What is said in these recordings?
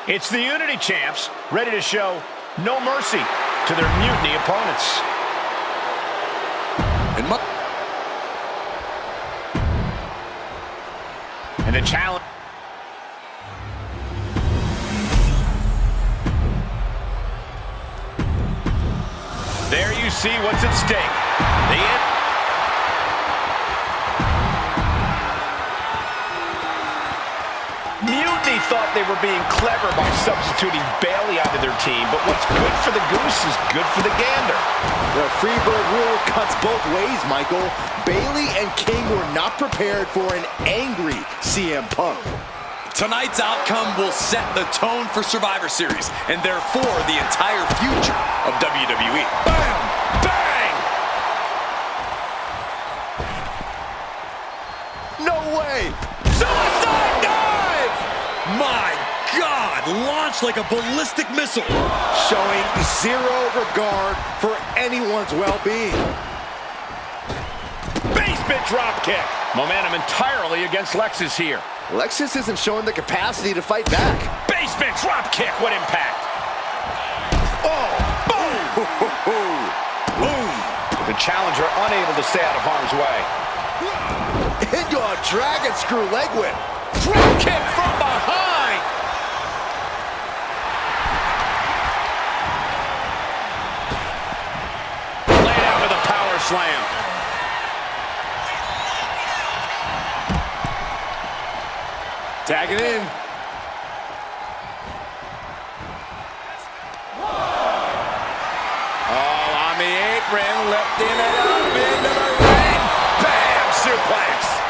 It's the Unity Champs, ready to show no mercy to their Mutiny opponents. And the challenge. There you see what's at stake. Mutiny thought they were being clever by substituting Bayley onto their team, but what's good for the goose is good for the gander. The Freebird rule cuts both ways, Michael. Bayley and King were not prepared for an angry CM Punk. Tonight's outcome will set the tone for Survivor Series, and therefore the entire future of WWE. Bam! Bang! No way! Suicide dive! My God, launched like a ballistic missile. Showing zero regard for anyone's well-being. Basement drop kick. Momentum entirely against Lexus here. Lexus isn't showing the capacity to fight back. Basement drop kick, what impact? Oh, boom! Boom! The challenger unable to stay out of harm's way. Into a dragon screw leg whip. Drop kick from behind! Laid out with a power slam. Tagging in. Oh, on the apron, lifting it up into the ring. Bam! Suplex.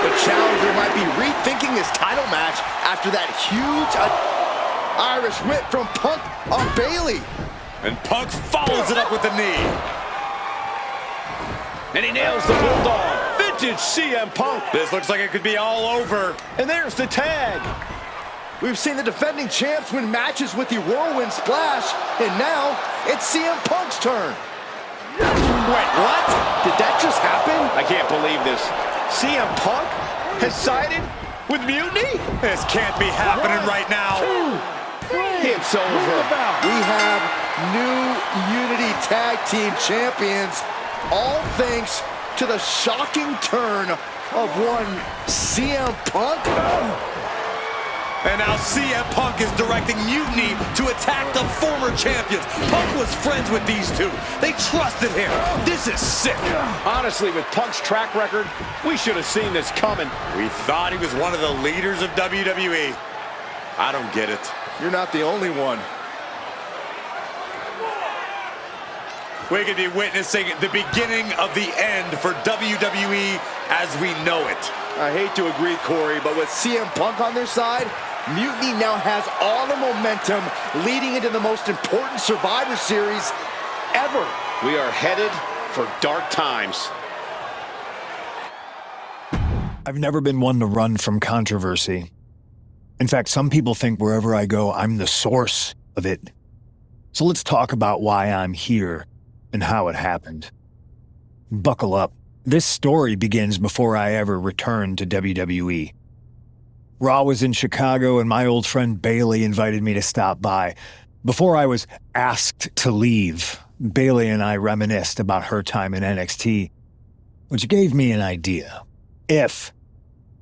The challenger might be rethinking his title match after that huge Irish whip from Punk on Bayley. And Punk follows it up with the knee. And he nails the Bulldog. Vintage CM Punk. This looks like it could be all over. And there's the tag. We've seen the defending champs win matches with the Whirlwind Splash, and now it's CM Punk's turn. Wait, what? Did that just happen? I can't believe this. CM Punk has sided with Mutiny? This can't be happening right now. It's over. We have new Unity Tag Team Champions, all thanks to the shocking turn of one CM Punk. And now CM Punk is directing Mutiny to attack the former champions. Punk was friends with these two. They trusted him. This is sick. Honestly, with Punk's track record, we should have seen this coming. We thought he was one of the leaders of WWE. I don't get it. You're not the only one. We could be witnessing the beginning of the end for WWE as we know it. I hate to agree, Corey, but with CM Punk on their side, Mutiny now has all the momentum leading into the most important Survivor Series ever. We are headed for dark times. I've never been one to run from controversy. In fact, some people think wherever I go, I'm the source of it. So let's talk about why I'm here and how it happened. Buckle up. This story begins before I ever returned to WWE. Raw was in Chicago and my old friend Bayley invited me to stop by. Before I was asked to leave, Bayley and I reminisced about her time in NXT, which gave me an idea. If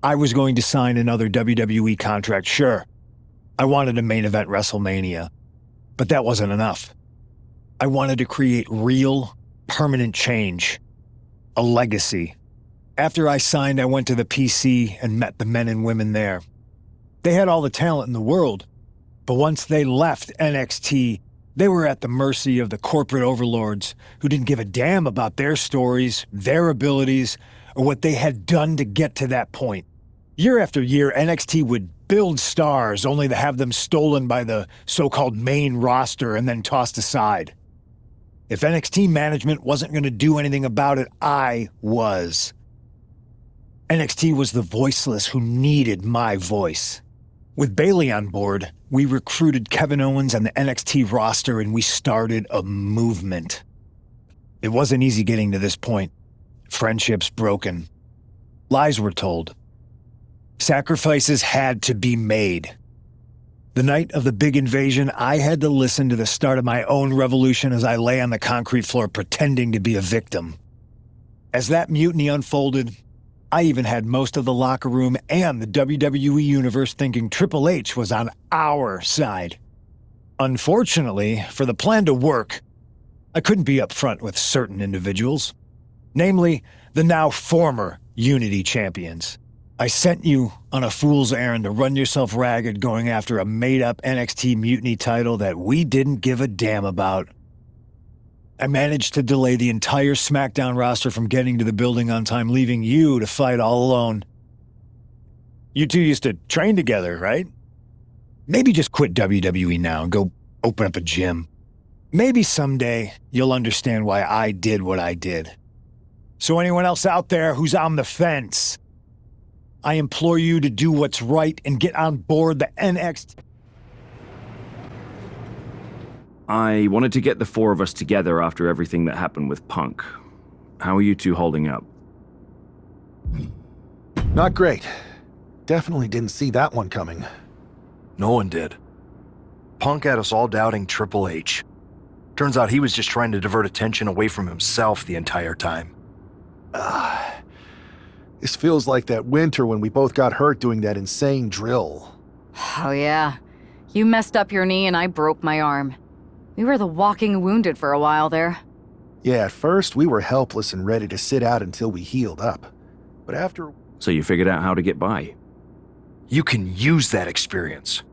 I was going to sign another WWE contract, sure, I wanted to main event WrestleMania, but that wasn't enough. I wanted to create real, permanent change, a legacy. After I signed, I went to the PC and met the men and women there. They had all the talent in the world, but once they left NXT, they were at the mercy of the corporate overlords who didn't give a damn about their stories, their abilities, or what they had done to get to that point. Year after year, NXT would build stars only to have them stolen by the so-called main roster and then tossed aside. If NXT management wasn't going to do anything about it, I was. NXT was the voiceless who needed my voice. With Bayley on board, we recruited Kevin Owens and the NXT roster and we started a movement. It wasn't easy getting to this point. Friendships broken. Lies were told. Sacrifices had to be made. The night of the big invasion, I had to listen to the start of my own revolution as I lay on the concrete floor pretending to be a victim. As that mutiny unfolded, I even had most of the locker room and the WWE Universe thinking Triple H was on our side. Unfortunately, for the plan to work, I couldn't be upfront with certain individuals, namely the now former Unity champions. I sent you on a fool's errand to run yourself ragged going after a made-up NXT Mutiny title that we didn't give a damn about. I managed to delay the entire SmackDown roster from getting to the building on time, leaving you to fight all alone. You two used to train together, right? Maybe just quit WWE now and go open up a gym. Maybe someday you'll understand why I did what I did. So anyone else out there who's on the fence, I implore you to do what's right and get on board the NXT. I wanted to get the four of us together after everything that happened with Punk. How are you two holding up? Not great. Definitely didn't see that one coming. No one did. Punk had us all doubting Triple H. Turns out he was just trying to divert attention away from himself the entire time. This feels like that winter when we both got hurt doing that insane drill. Oh yeah. You messed up your knee and I broke my arm. We were the walking wounded for a while there. Yeah, at first we were helpless and ready to sit out until we healed up. But after... So you figured out how to get by? You can use that experience.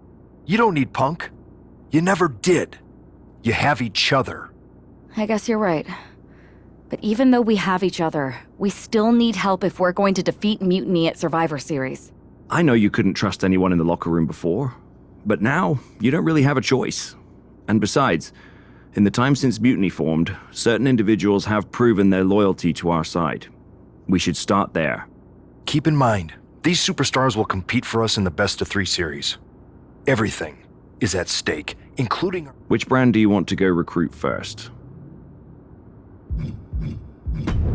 You don't need Punk. You never did. You have each other. I guess you're right. But even though we have each other, we still need help if we're going to defeat Mutiny at Survivor Series. I know you couldn't trust anyone in the locker room before, but now you don't really have a choice. And besides, in the time since Mutiny formed, certain individuals have proven their loyalty to our side. We should start there. Keep in mind, these superstars will compete for us in the best-of-3 series. Everything is at stake, including... Which brand do you want to go recruit first?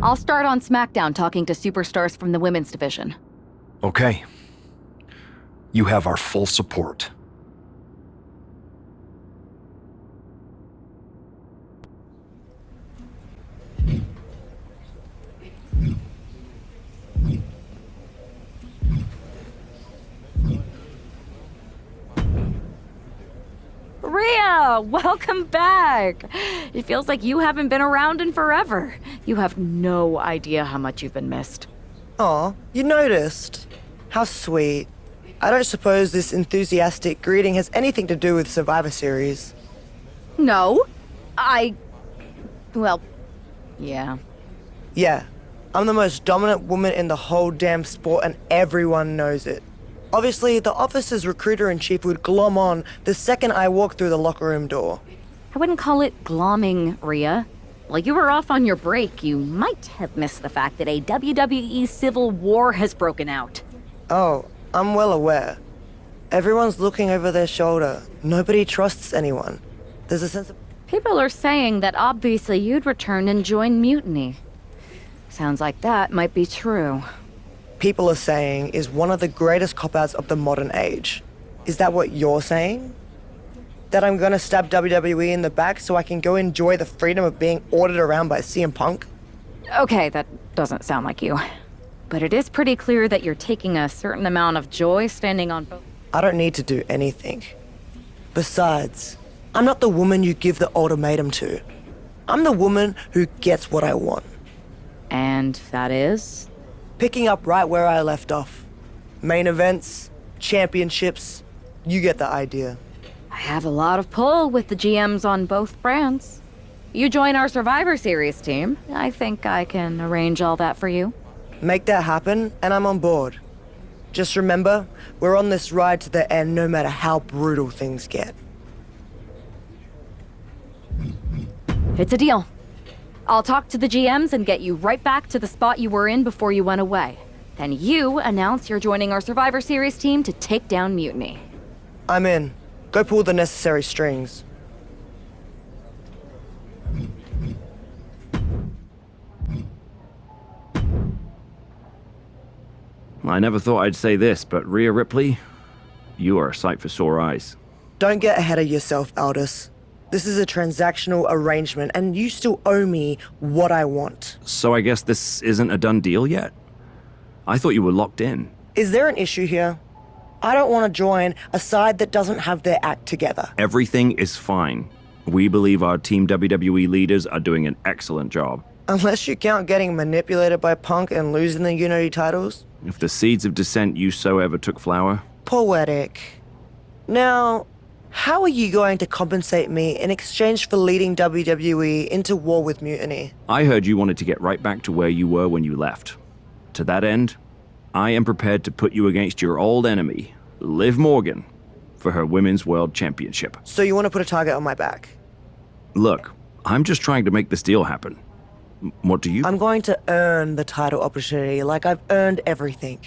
I'll start on SmackDown talking to superstars from the women's division. Okay. You have our full support. Rhea, welcome back! It feels like you haven't been around in forever. You have no idea how much you've been missed. Aw, you noticed? How sweet. I don't suppose this enthusiastic greeting has anything to do with Survivor Series. No, well, yeah. Yeah, I'm the most dominant woman in the whole damn sport and everyone knows it. Obviously, the office's recruiter-in-chief would glom on the second I walk through the locker room door. I wouldn't call it glomming, Rhea. While you were off on your break, you might have missed the fact that a WWE civil war has broken out. Oh, I'm well aware. Everyone's looking over their shoulder. Nobody trusts anyone. There's a sense of... People are saying that obviously you'd return and join Mutiny. Sounds like that might be true. People are saying is one of the greatest cop-outs of the modern age. Is that what you're saying? That I'm gonna stab WWE in the back so I can go enjoy the freedom of being ordered around by CM Punk? Okay, that doesn't sound like you. But it is pretty clear that you're taking a certain amount of joy standing on both. I don't need to do anything. Besides, I'm not the woman you give the ultimatum to. I'm the woman who gets what I want. And that is? Picking up right where I left off. Main events, championships, you get the idea. I have a lot of pull with the GMs on both brands. You join our Survivor Series team, I think I can arrange all that for you. Make that happen, and I'm on board. Just remember, we're on this ride to the end no matter how brutal things get. It's a deal. I'll talk to the GMs and get you right back to the spot you were in before you went away. Then you announce you're joining our Survivor Series team to take down Mutiny. I'm in. Go pull the necessary strings. I never thought I'd say this, but Rhea Ripley, you are a sight for sore eyes. Don't get ahead of yourself, Aldous. This is a transactional arrangement, and you still owe me what I want. So I guess this isn't a done deal yet? I thought you were locked in. Is there an issue here? I don't want to join a side that doesn't have their act together. Everything is fine. We believe our Team WWE leaders are doing an excellent job. Unless you count getting manipulated by Punk and losing the Unity titles. If the seeds of dissent you sow ever took flower. Poetic. Now, how are you going to compensate me in exchange for leading WWE into war with Mutiny? I heard you wanted to get right back to where you were when you left. To that end, I am prepared to put you against your old enemy, Liv Morgan, for her Women's World Championship. So you want to put a target on my back? Look, I'm just trying to make this deal happen. What do you? I'm going to earn the title opportunity like I've earned everything.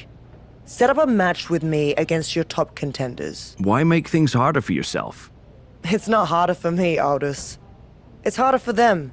Set up a match with me against your top contenders. Why make things harder for yourself? It's not harder for me, Aldous. It's harder for them.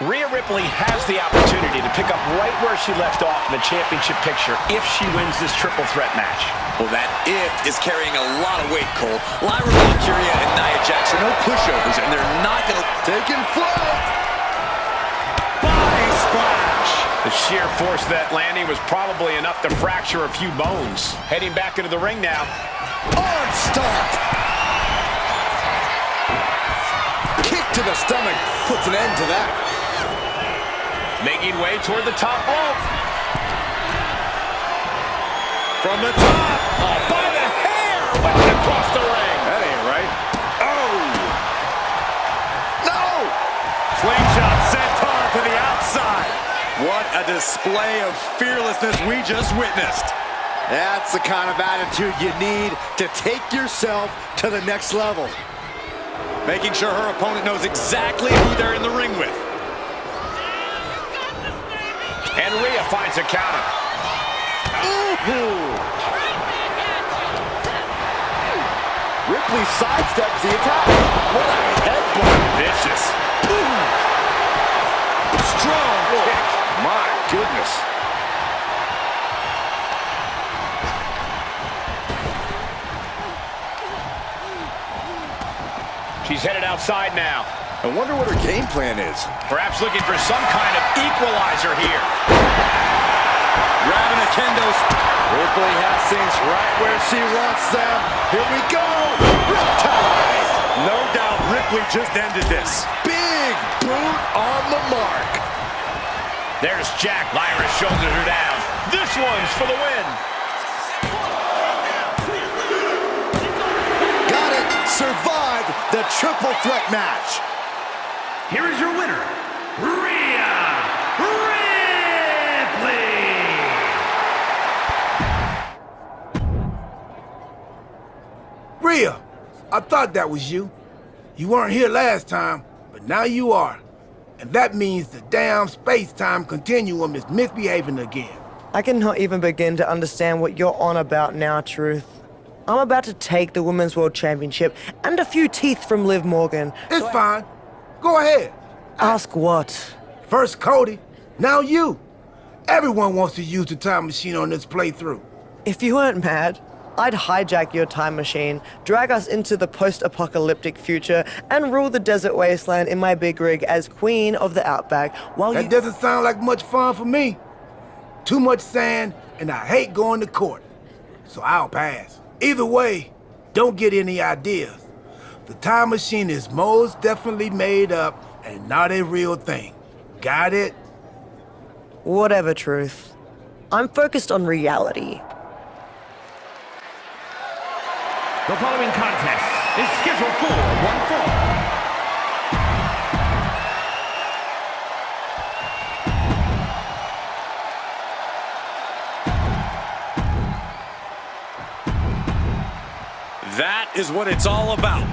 Rhea Ripley has the opportunity to pick up right where she left off in the championship picture if she wins this triple threat match. Well, that if is carrying a lot of weight, Cole. Lyra Valkyria and Nia Jax are no pushovers, and they're not going to... Taking flight. Body splash! The sheer force of that landing was probably enough to fracture a few bones. Heading back into the ring now. Onslaught. Kick to the stomach puts an end to that. Making way toward the top rope. From the top! Oh, by the hair! Whipped across the ring. That ain't right. Oh! No! Slingshot senton to the outside. What a display of fearlessness we just witnessed. That's the kind of attitude you need to take yourself to the next level. Making sure her opponent knows exactly who they're in the ring with. And Rhea finds a counter. Ripley sidesteps the attack. What a headbutt. Vicious. Strong kick. My goodness. She's headed outside now. I wonder what her game plan is. Perhaps looking for some kind of equalizer here. Grabbing a kendo. Ripley has things right where she wants them. Here we go. Riptide. No doubt Ripley just ended this. Big boot on the mark. There's Jack. Lyra shoulders her down. This one's for the win. Got it. Survived the triple threat match. Here is your winner, Rhea Ripley! Rhea, I thought that was you. You weren't here last time, but now you are. And that means the damn space-time continuum is misbehaving again. I cannot even begin to understand what you're on about now, Truth. I'm about to take the Women's World Championship and a few teeth from Liv Morgan. It's fine. Go ahead. Ask what? First Cody, now you. Everyone wants to use the time machine on this playthrough. If you weren't mad, I'd hijack your time machine, drag us into the post-apocalyptic future, and rule the desert wasteland in my big rig as Queen of the Outback while That doesn't sound like much fun for me. Too much sand, and I hate going to court. So I'll pass. Either way, don't get any ideas. The time machine is most definitely made up and not a real thing. Got it? Whatever, Truth. I'm focused on reality. The following contest is scheduled for one fall. That is what it's all about.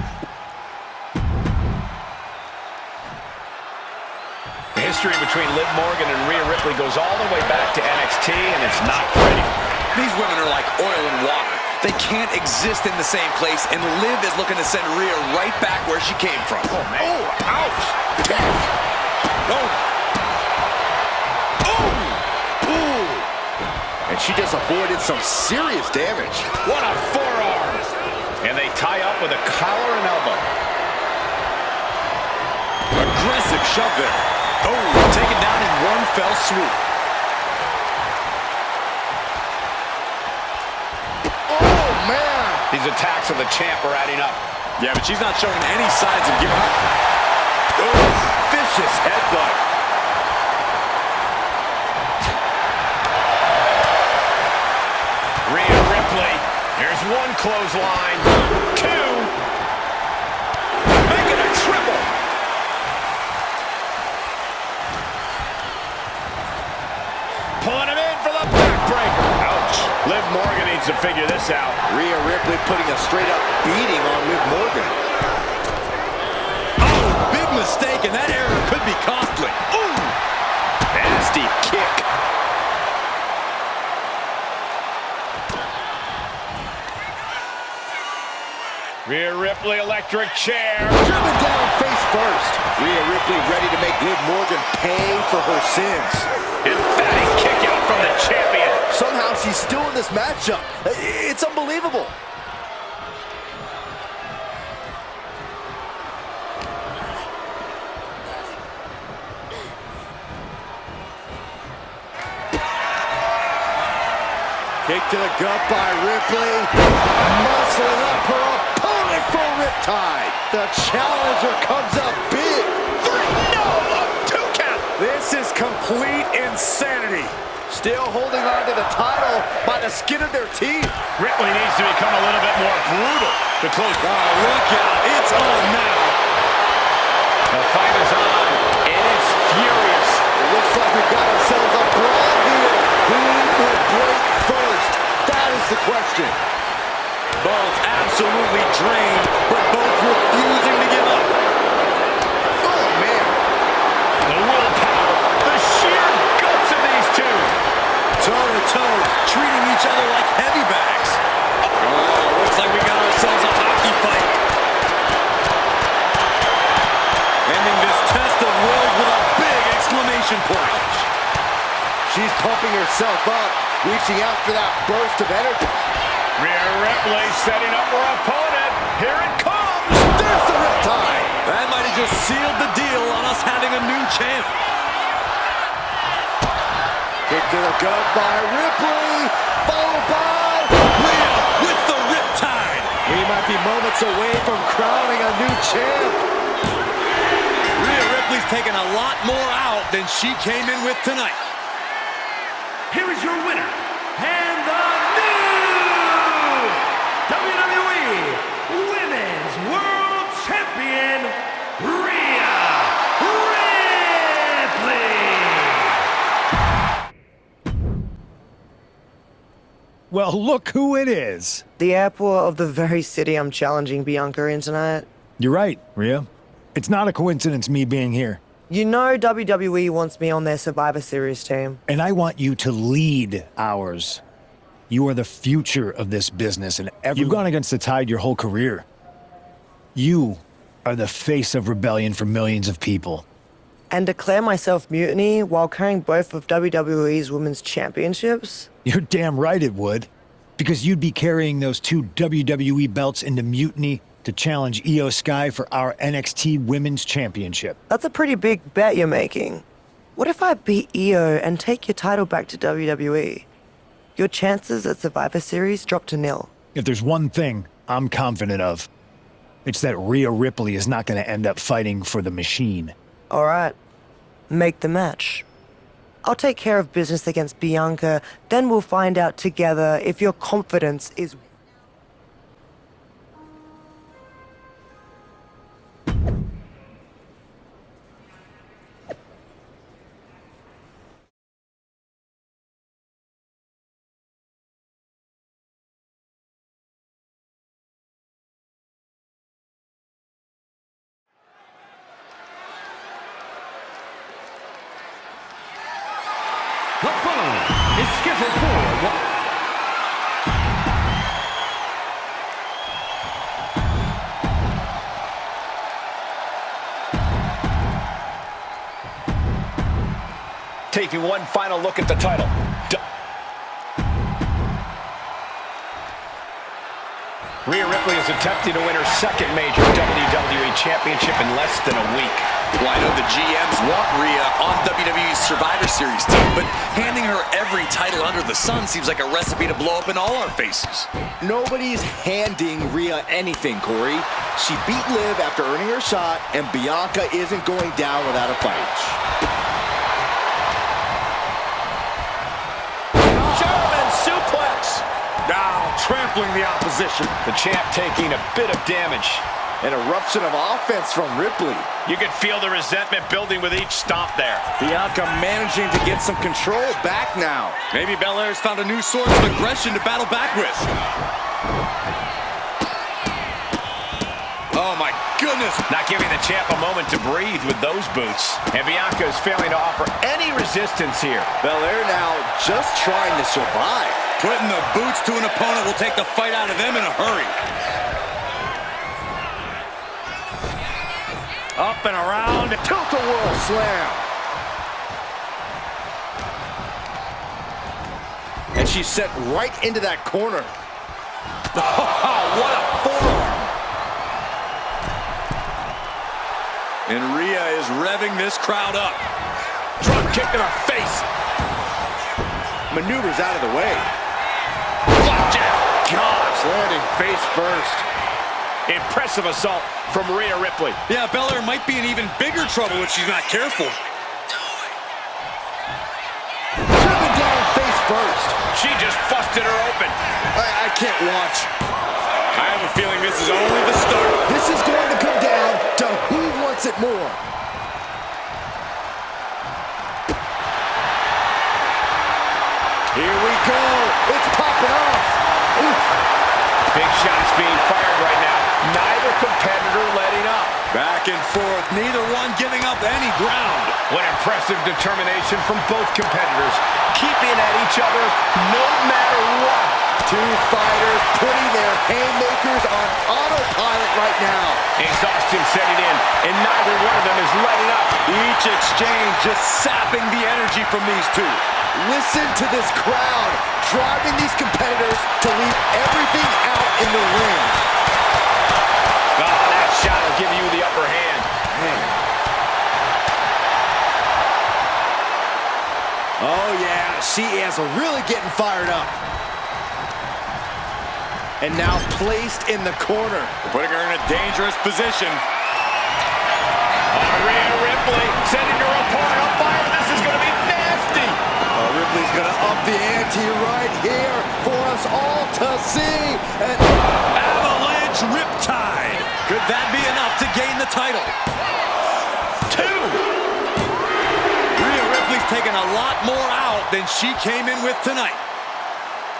History history between Liv Morgan and Rhea Ripley goes all the way back to NXT, and it's not pretty. These women are like oil and water. They can't exist in the same place, and Liv is looking to send Rhea right back where she came from. Oh, man. Oh, ouch. Oh. And she just avoided some serious damage. What a forearm. And they tie up with a collar and elbow. Aggressive shove there. Oh, taken down in one fell swoop. Oh, man. These attacks of the champ are adding up. Yeah, but she's not showing any signs of giving up. Oh, vicious headbutt. Rhea Ripley. Here's one clothesline. Two. Make it a triple. Pulling him in for the backbreaker. Ouch. Liv Morgan needs to figure this out. Rhea Ripley putting a straight-up beating on Liv Morgan. Oh, big mistake, and that error could be costly. Ooh. Nasty kick. Rhea Ripley, electric chair. Driven down face first. Rhea Ripley ready to make Liv Morgan pay for her sins. Emphatic kick out from the champion. Somehow she's still in this matchup. It's unbelievable. Kick to the gut by Ripley. Muscling up her opponent for a riptide. The challenger comes up big. No, a 2 count. This is complete insanity. Still holding on to the title by the skin of their teeth. Ripley needs to become a little bit more brutal to close. Oh, look out. It's on now. The fight is on, and it's furious. It looks like we've got ourselves a brawl here. Who will break first? That is the question. Both absolutely drained, but both refusing to give up. Oh, man. The willpower, the sheer guts of these two. Toe-to-toe, treating each other like heavy bags. Oh, looks like we got ourselves a hockey fight. Ending this test of wills with a big exclamation point. She's pumping herself up, reaching out for that burst of energy. Rhea Ripley setting up her opponent. Here it comes. There's the riptide. That might have just sealed the deal on us having a new champ. Kick to the gut by Ripley, followed by Rhea with the riptide. We might be moments away from crowning a new champ. Rhea Ripley's taking a lot more out than she came in with tonight. Here is your winner, and the new WWE Women's World Champion, Rhea Ripley. Well, look who it is. The airport of the very city I'm challenging Bianca in tonight. You're right, Rhea. It's not a coincidence me being here. You know WWE wants me on their Survivor Series team. And I want you to lead ours. You are the future of this business, and you've gone against the tide your whole career. You are the face of rebellion for millions of people. And declare myself mutiny while carrying both of WWE's Women's Championships? You're damn right it would. Because you'd be carrying those 2 WWE belts into Mutiny to challenge Io Sky for our NXT Women's Championship. That's a pretty big bet you're making. What if I beat Io and take your title back to WWE? Your chances at Survivor Series drop to 0. If there's one thing I'm confident of, it's that Rhea Ripley is not going to end up fighting for the machine. All right. Make the match. I'll take care of business against Bianca, then we'll find out together if your confidence is... The following is scheduled for one. Taking one final look at the title. Rhea Ripley is attempting to win her second major WWE Championship in less than a week. Well, I know the GMs want Rhea on WWE's Survivor Series team, but handing her every title under the sun seems like a recipe to blow up in all our faces. Nobody's handing Rhea anything, Corey. She beat Liv after earning her shot, and Bianca isn't going down without a fight. German suplex. Now trampling the opposition. The champ taking a bit of damage. An eruption of offense from Ripley. You could feel the resentment building with each stomp there. Bianca managing to get some control back now. Maybe Belair's found a new source of aggression to battle back with. Oh my goodness. Not giving the champ a moment to breathe with those boots. And Bianca is failing to offer any resistance here. Belair now just trying to survive. Putting the boots to an opponent will take the fight out of them in a hurry. Up and around. Tilt-a-whirl slam. And she's set right into that corner. Oh, what a forearm. And Rhea is revving this crowd up. Drop kick in her face. Maneuvers out of the way. Flapjack. Gosh, landing face first. Impressive assault from Rhea Ripley. Yeah, Belair might be in even bigger trouble if she's not careful. Driven down face first. She just busted her open. I can't watch. I have a feeling this is only the start. This is going to come down to who wants it more. Here we go. It's popping off. Oof. Big shots being fired right now. Neither competitor letting up. Back and forth, neither one giving up any ground. What impressive determination from both competitors, keeping at each other no matter what. Two fighters putting their haymakers on autopilot right now. Exhaustion setting in, and neither one of them is letting up. Each exchange just sapping the energy from these two. Listen to this crowd driving these competitors to leave everything out in the ring. Oh, that shot will give you the upper hand. Man. Oh, yeah, she is really getting fired up. And now placed in the corner. Putting her in a dangerous position. Rhea Ripley sending her opponent on fire. This is going to be nasty. Ripley's going to up the ante right here for us all to see. And Avalanche Riptide. Could that be enough to gain the title? 2. Rhea Ripley's taken a lot more out than she came in with tonight.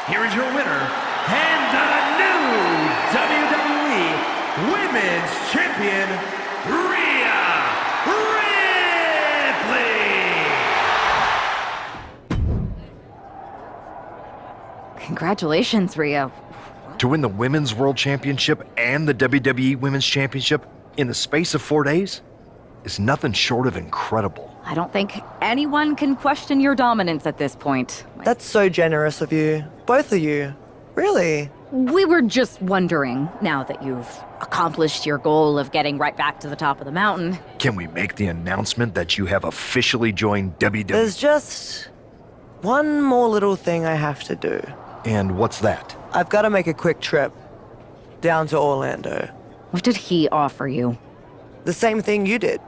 Here is your winner, and the new WWE Women's Champion, Rhea Ripley. Congratulations, Rhea. To win the Women's World Championship and the WWE Women's Championship in the space of 4 days is nothing short of incredible. I don't think anyone can question your dominance at this point. That's so generous of you. Both of you. Really? We were just wondering, now that you've accomplished your goal of getting right back to the top of the mountain. Can we make the announcement that you have officially joined WWE? There's just one more little thing I have to do. And what's that? I've got to make a quick trip down to Orlando. What did he offer you? The same thing you did.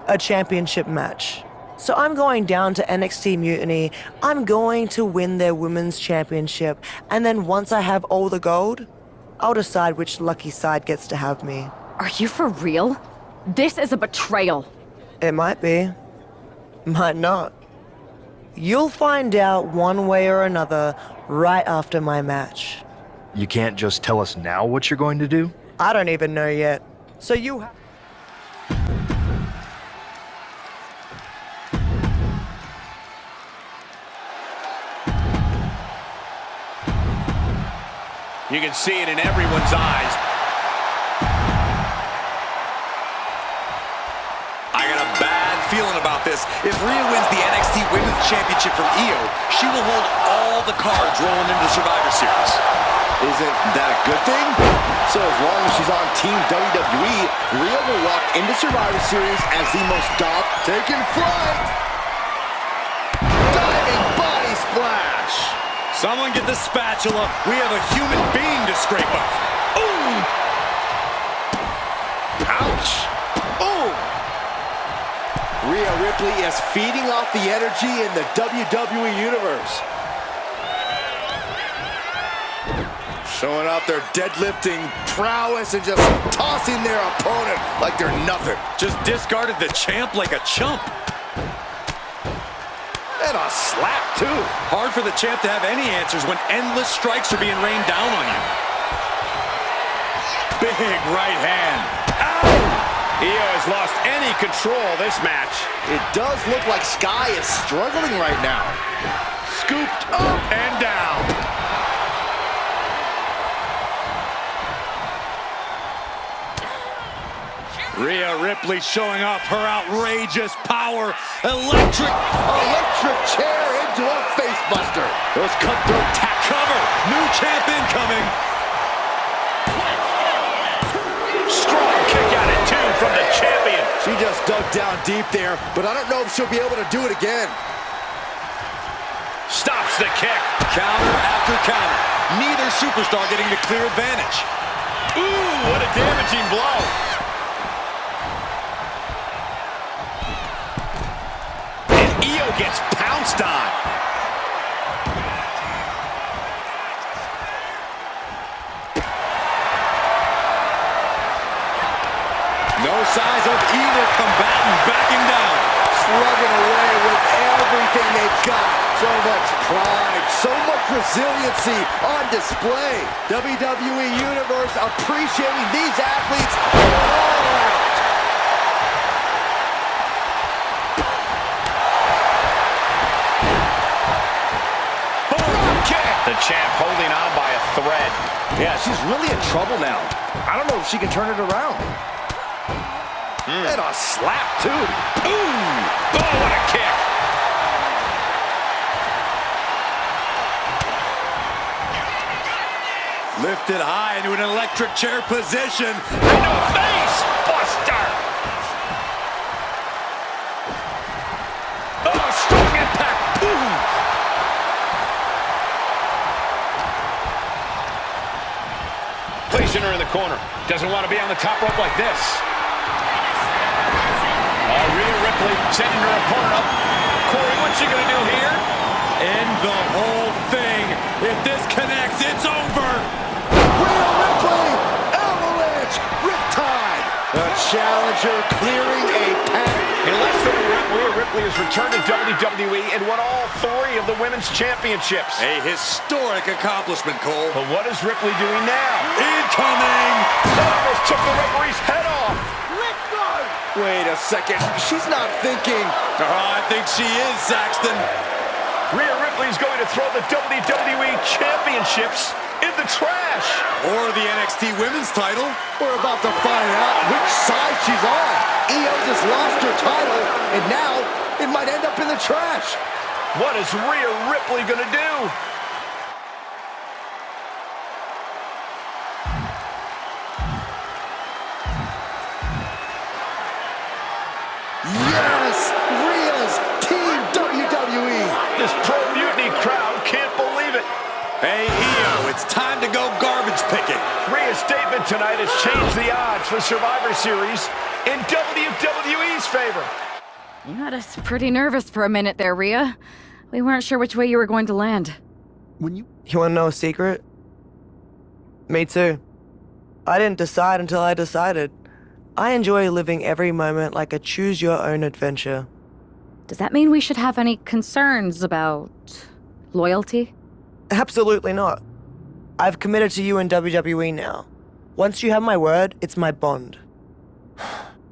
A championship match. So I'm going down to NXT Mutiny. I'm going to win their women's championship. And then once I have all the gold, I'll decide which lucky side gets to have me. Are you for real? This is a betrayal. It might be. Might not. You'll find out one way or another right after my match. You can't just tell us now what you're going to do? I don't even know yet. So you You can see it in everyone's eyes. I got a bad feeling about this. If Rhea wins the NXT Women's Championship from Io, she will hold all the cards rolling into Survivor Series. Isn't that a good thing? So as long as she's on Team WWE, Rhea will walk into Survivor Series as the most taking flight. Diving body splash. Someone get the spatula. We have a human being to scrape up. Ooh! Ouch. Ooh. Rhea Ripley is feeding off the energy in the WWE Universe. Showing off their deadlifting prowess and just tossing their opponent like they're nothing. Just discarded the champ like a chump. And a slap, too. Hard for the champ to have any answers when endless strikes are being rained down on you. Big right hand. Ow! Io has lost any control this match. It does look like Sky is struggling right now. Scooped up and down. Rhea Ripley showing off her outrageous power. Electric chair into a facebuster. Those cutthroat tap cover. New champ incoming. Strong kick out at 2 from the champion. She just dug down deep there, but I don't know if she'll be able to do it again. Stops the kick. Counter after counter. Neither superstar getting the clear advantage. Ooh, what a damaging blow. Io gets pounced on. No signs of either combatant backing down. Slugging away with everything they've got. So much pride, so much resiliency on display. WWE Universe appreciating these athletes all out. The champ holding on by a thread. Yeah, she's really in trouble now. I don't know if she can turn it around. And a slap, too. Ooh! Oh, what a kick! Lifted high into an electric chair position. Into a face buster! Oh, strong impact! Ooh! Placing her in the corner. Doesn't want to be on the top rope like this. Rhea Ripley sending her opponent up. Corey, what's she going to do here? End the whole thing. If this connects, it's over. Rhea Ripley, avalanche, riptide. The challenger clearing a path. In less than a week, Rhea Ripley has returned to WWE and won all 3 of the women's championships. A historic accomplishment, Cole. But what is Ripley doing now? Incoming! Almost took the referee's head off. Wait a second. She's not thinking. Oh, I think she is, Saxton. Rhea Ripley's going to throw the WWE championships in the trash. Or the NXT women's title. We're about to find out which side she's on. Io just lost her title, and now it might end up in the trash. What is Rhea Ripley going to do? Yes! Rhea's Team WWE! This pro-mutiny crowd can't believe it. Hey, Io, it's time to go garbage picking. Rhea's statement tonight has changed the odds for Survivor Series in WWE's favor. You had us pretty nervous for a minute there, Rhea. We weren't sure which way you were going to land. You wanna know a secret? Me too. I didn't decide until I decided. I enjoy living every moment like a choose-your-own adventure. Does that mean we should have any concerns about loyalty? Absolutely not. I've committed to you in WWE now. Once you have my word, it's my bond.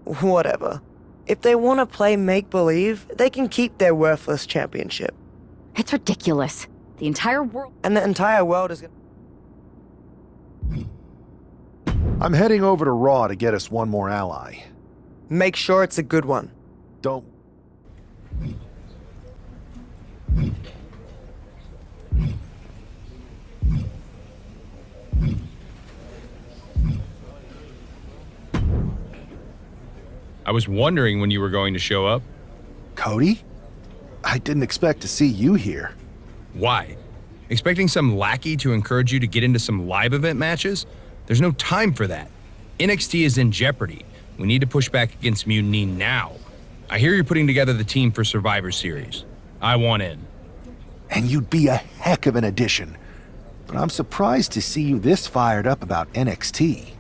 Whatever. If they want to play make-believe, they can keep their worthless championship. It's ridiculous. The entire world... And the entire world is... I'm heading over to Raw to get us one more ally. Make sure it's a good one. Don't... I was wondering when you were going to show up. Cody? I didn't expect to see you here. Why? Expecting some lackey to encourage you to get into some live event matches? There's no time for that. NXT is in jeopardy. We need to push back against Mutiny now. I hear you're putting together the team for Survivor Series. I want in. And you'd be a heck of an addition. But I'm surprised to see you this fired up about NXT.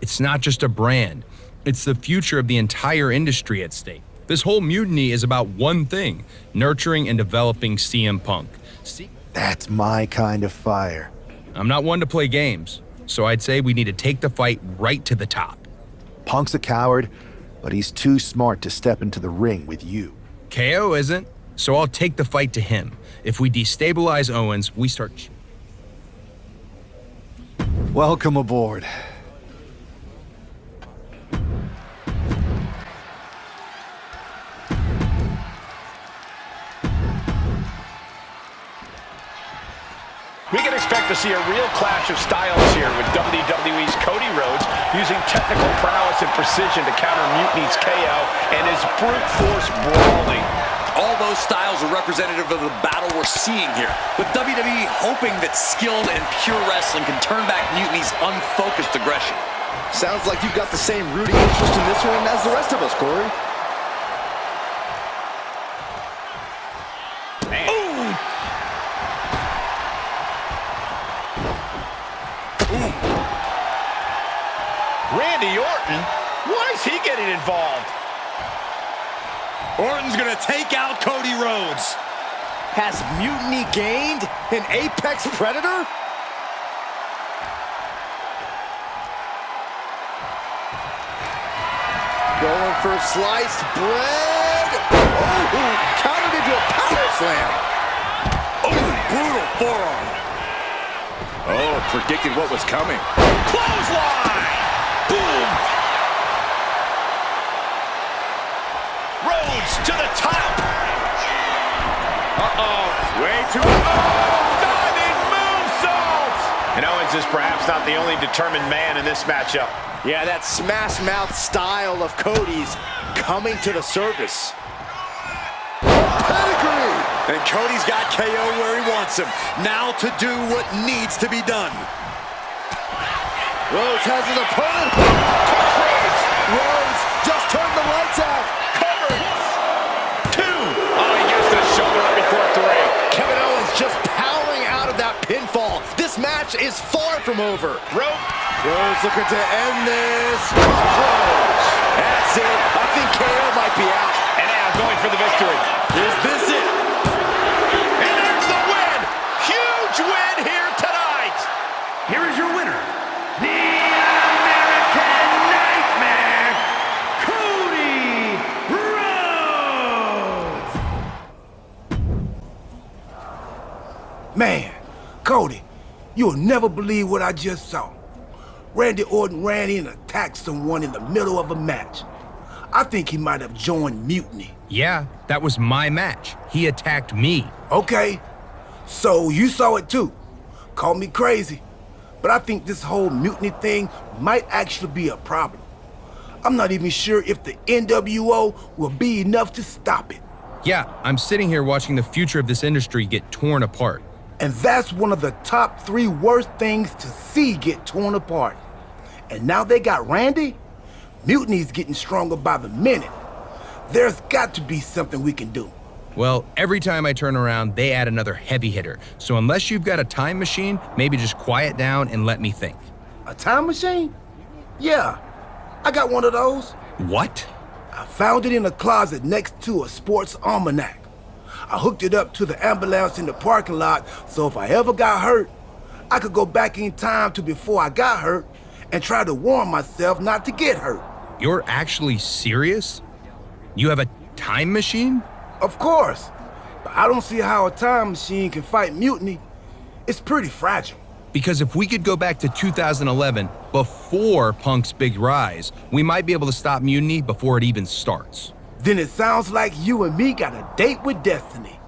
It's not just a brand. It's the future of the entire industry at stake. This whole mutiny is about one thing, nurturing and developing CM Punk. That's my kind of fire. I'm not one to play games, so I'd say we need to take the fight right to the top. Punk's a coward, but he's too smart to step into the ring with you. KO isn't, so I'll take the fight to him. If we destabilize Owens, we start... Welcome aboard. We can expect to see a real clash of styles here with WWE's Cody Rhodes using technical prowess and precision to counter Mutiny's KO and his brute force brawling. All those styles are representative of the battle we're seeing here, with WWE hoping that skilled and pure wrestling can turn back Mutiny's unfocused aggression. Sounds like you've got the same rooting interest in this one as the rest of us, Corey. Randy Orton? Why is he getting involved? Orton's gonna take out Cody Rhodes. Has Mutiny gained an apex predator? Going for sliced bread. Oh, countered into a power slam. Oh, brutal forearm. Oh, predicted what was coming. Clothesline! Boom! Rhodes to the top. Uh-oh. Way too... Oh, diving moonsault! And Owens is perhaps not the only determined man in this matchup. Yeah, that smash mouth style of Cody's coming to the surface. Pedigree! And Cody's got KO where he wants him. Now to do what needs to be done. Rhodes has his opponent. Rhodes just turned the lights out. Covered. 2. Oh, he gets the shoulder right before 3. Kevin Owens just powering out of that pinfall. This match is far from over. Rhodes looking to end this. That's it. I think KO might be out. And now going for the victory. Is this it? And there's the win. Huge win here tonight. Here is your winner, the American Nightmare, Cody Rhodes! Man, Cody, you'll never believe what I just saw. Randy Orton ran in and attacked someone in the middle of a match. I think he might have joined Mutiny. Yeah, that was my match. He attacked me. Okay, so you saw it too. Call me crazy, but I think this whole Mutiny thing might actually be a problem. I'm not even sure if the NWO will be enough to stop it. Yeah, I'm sitting here watching the future of this industry get torn apart. And that's one of the top 3 worst things to see get torn apart. And now they got Randy? Mutiny's getting stronger by the minute. There's got to be something we can do. Well, every time I turn around, they add another heavy hitter. So unless you've got a time machine, maybe just quiet down and let me think. A time machine? Yeah, I got one of those. What? I found it in a closet next to a sports almanac. I hooked it up to the ambulance in the parking lot, so if I ever got hurt, I could go back in time to before I got hurt and try to warn myself not to get hurt. You're actually serious? You have a time machine? Of course, but I don't see how a time machine can fight Mutiny. It's pretty fragile. Because if we could go back to 2011, before Punk's big rise, we might be able to stop Mutiny before it even starts. Then it sounds like you and me got a date with destiny.